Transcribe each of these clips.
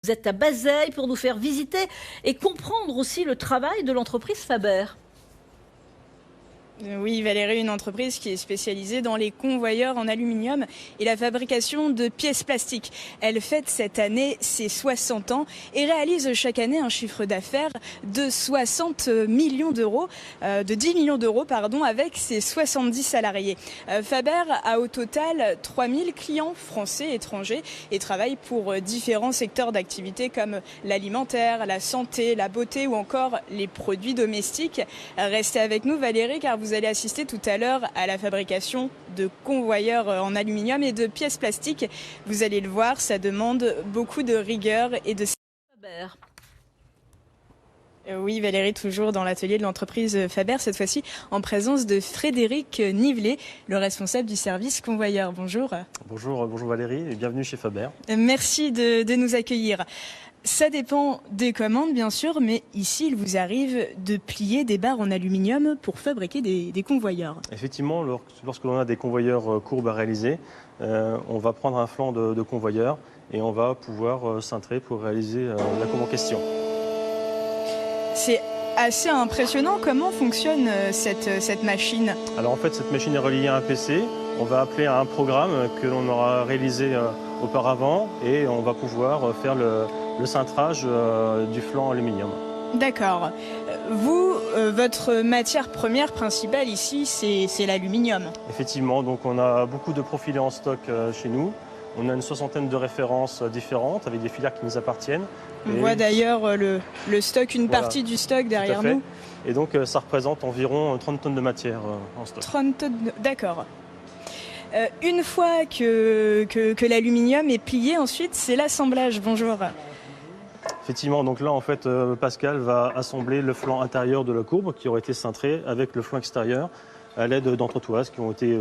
Vous êtes à Bazeilles pour nous faire visiter et comprendre aussi le travail de l'entreprise Faber. Oui, Valérie, une entreprise qui est spécialisée dans les convoyeurs en aluminium et la fabrication de pièces plastiques. Elle fête cette année ses 60 ans et réalise chaque année un chiffre d'affaires de 60 millions d'euros, de 10 millions d'euros, avec ses 70 salariés. Faber a au total 3000 clients français et étrangers et travaille pour différents secteurs d'activité comme l'alimentaire, la santé, la beauté ou encore les produits domestiques. Restez avec nous, Valérie, car vous allez assister tout à l'heure à la fabrication de convoyeurs en aluminium et de pièces plastiques. Vous allez le voir, ça demande beaucoup de rigueur et de... Faber. Oui, Valérie, toujours dans l'atelier de l'entreprise Faber, cette fois-ci en présence de Frédéric Nivelet, le responsable du service convoyeur. Bonjour. Bonjour Valérie et bienvenue chez Faber. Merci de nous accueillir. Ça dépend des commandes, bien sûr, mais ici, il vous arrive de plier des barres en aluminium pour fabriquer des convoyeurs. Effectivement, lorsque l'on a des convoyeurs courbes à réaliser, on va prendre un flanc de convoyeur et on va pouvoir cintrer pour réaliser la commande en question. C'est assez impressionnant. Comment fonctionne cette machine? Alors en fait, cette machine est reliée à un PC. On va appeler à un programme que l'on aura réalisé auparavant et on va pouvoir faire le cintrage du flanc aluminium. D'accord. Vous, votre matière première principale ici, c'est l'aluminium. Effectivement, donc on a beaucoup de profilés en stock chez nous. On a une soixantaine de références différentes avec des filières qui nous appartiennent. On voit d'ailleurs le stock, une partie du stock derrière nous. Et donc ça représente environ 30 tonnes de matière en stock. 30 tonnes, d'accord. Une fois que l'aluminium est plié, ensuite c'est l'assemblage. Bonjour. Effectivement, donc là en fait Pascal va assembler le flanc intérieur de la courbe qui aurait été cintré avec le flanc extérieur à l'aide d'entretoises qui ont été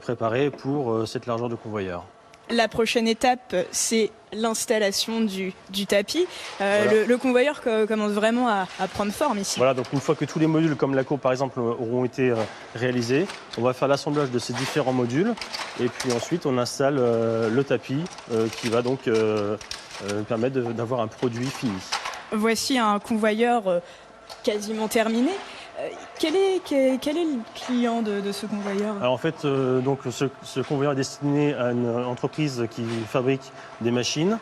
préparées pour cette largeur de convoyeur. La prochaine étape, c'est l'installation du tapis. Voilà. Le convoyeur commence vraiment à prendre forme ici. Voilà, donc une fois que tous les modules comme la courbe par exemple auront été réalisés, on va faire l'assemblage de ces différents modules et puis ensuite on installe le tapis qui va donc permettre d'avoir un produit fini. Voici un convoyeur quasiment terminé. Quel est le client de ce convoyeur? Alors en fait, donc ce convoyeur est destiné à une entreprise qui fabrique des machines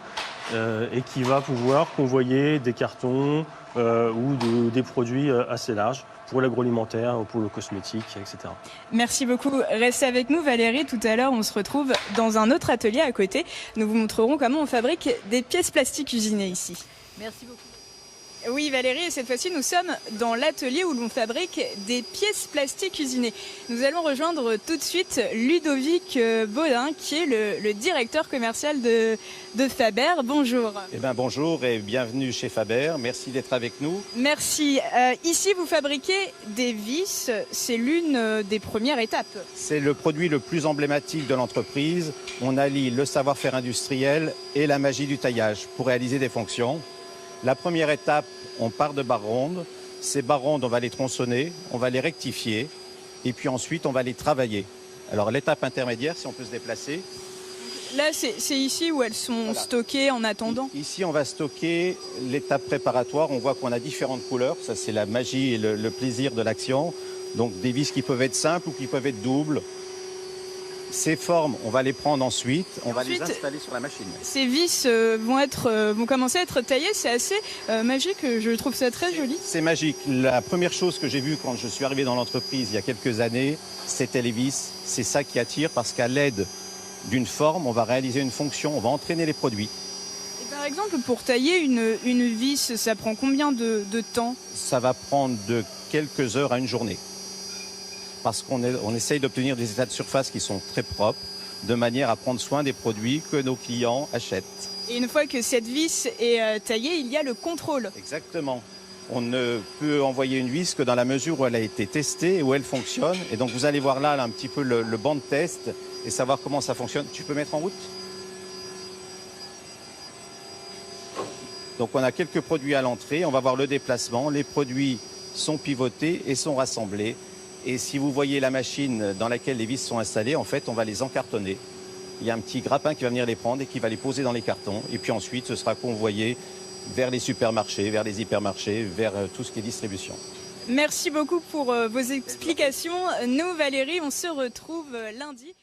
et qui va pouvoir convoyer des cartons ou des produits assez larges pour l'agroalimentaire, pour le cosmétique, etc. Merci beaucoup. Restez avec nous, Valérie. Tout à l'heure, on se retrouve dans un autre atelier à côté. Nous vous montrerons comment on fabrique des pièces plastiques usinées ici. Merci beaucoup. Oui, Valérie, et cette fois-ci, nous sommes dans l'atelier où l'on fabrique des pièces plastiques usinées. Nous allons rejoindre tout de suite Ludovic Baudin, qui est le directeur commercial de Faber. Bonjour. Eh bien, bonjour et bienvenue chez Faber. Merci d'être avec nous. Merci. Ici, vous fabriquez des vis. C'est l'une des premières étapes. C'est le produit le plus emblématique de l'entreprise. On allie le savoir-faire industriel et la magie du taillage pour réaliser des fonctions. La première étape, on part de barres rondes. Ces barres rondes, on va les tronçonner, on va les rectifier et puis ensuite, on va les travailler. Alors, l'étape intermédiaire, si on peut se déplacer. Là, c'est ici où elles sont stockées en attendant. Ici, on va stocker l'étape préparatoire. On voit qu'on a différentes couleurs. Ça, c'est la magie et le plaisir de l'action. Donc, des vis qui peuvent être simples ou qui peuvent être doubles. Ces formes, on va les prendre ensuite, on va les installer sur la machine. Ces vis vont commencer à être taillées, c'est assez magique, je trouve ça très joli. C'est magique. La première chose que j'ai vue quand je suis arrivé dans l'entreprise il y a quelques années, c'était les vis. C'est ça qui attire parce qu'à l'aide d'une forme, on va réaliser une fonction, on va entraîner les produits. Et par exemple, pour tailler une vis, ça prend combien de temps? Ça va prendre de quelques heures à une journée. Parce qu'on essaye d'obtenir des états de surface qui sont très propres, de manière à prendre soin des produits que nos clients achètent. Et une fois que cette vis est taillée, il y a le contrôle. Exactement. On ne peut envoyer une vis que dans la mesure où elle a été testée et où elle fonctionne. Et donc vous allez voir là un petit peu le banc de test et savoir comment ça fonctionne. Tu peux mettre en route? Donc on a quelques produits à l'entrée, on va voir le déplacement. Les produits sont pivotés et sont rassemblés. Et si vous voyez la machine dans laquelle les vis sont installées, en fait, on va les encartonner. il y a un petit grappin qui va venir les prendre et qui va les poser dans les cartons. Et puis ensuite, ce sera convoyé vers les supermarchés, vers les hypermarchés, vers tout ce qui est distribution. Merci beaucoup pour vos explications. Nous, Valérie, on se retrouve lundi.